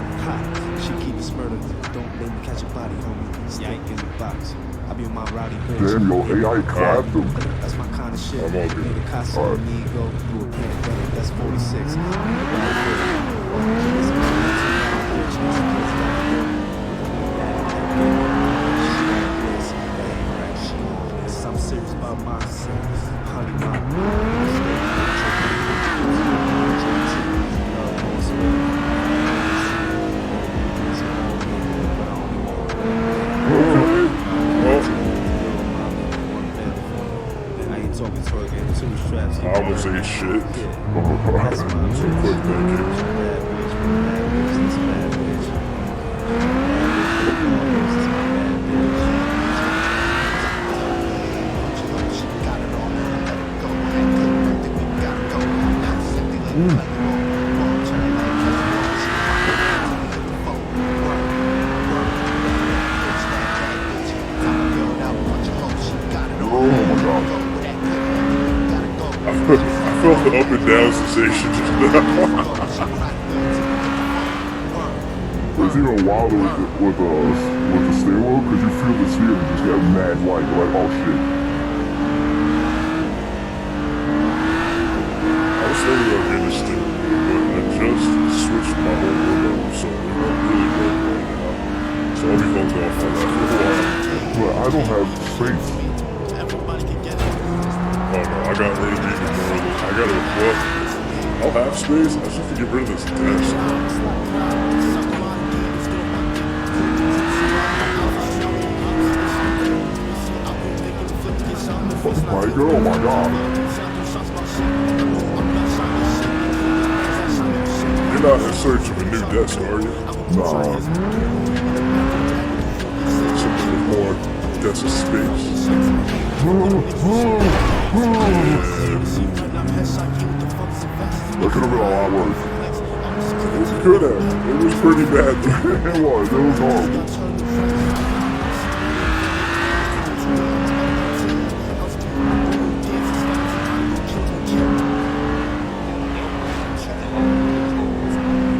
Benz. Ha, she keep us murdered. Don't let me catch a body, homie. Stank in the box. I be with my rowdy bitch. Damn, yo, AI clapped him. That's my kind of shit. I'm all good. Made a Casa amigo through a pandemic. That's 46. I'm serious about myself. Honey, my talking to her again, two straps. I almost ate shit. That's my Too quick, thank you. I felt the up and down sensation just now. It's even wilder with the stairwell because you feel the steering just get mad white. You're like, oh shit. I was thinking about getting a steering wheel, but I just switched my whole window, so it won't really work right now. So I'll be holding off on that for a while. But I don't have space. Oh no, I got rid of even more. I got a well, I'll have space. I just have to get rid of this desk. My girl, oh my god. You're not in search of a new desk, are you? Nah. Something with more desk space. That could have been a lot worse. It could have. It was pretty bad. It was horrible.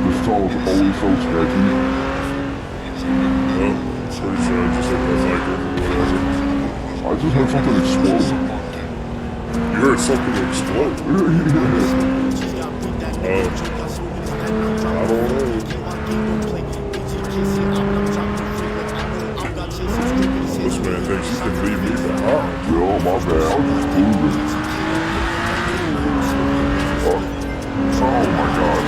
This song was always so sketchy. Well, pretty sure I just hit my cycle or whatever. I just heard something explode. You heard something explode? I don't know. This man thinks he can leave me behind. Yo, my bad. I was just moving. Oh my god.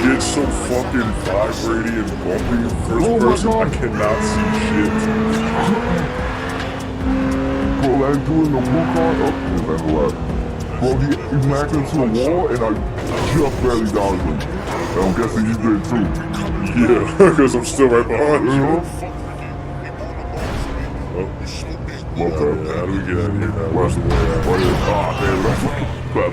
It's so fucking vibrating and bumpy. First person, I cannot see shit. Bro, that dude in the blue car, oh, and then left. Bro, he smacked into the wall and I just barely dodged him. And I'm guessing you did too. Yeah, because I'm still right behind you. Well, How do we get out of here now? Where's the way? Ah, man,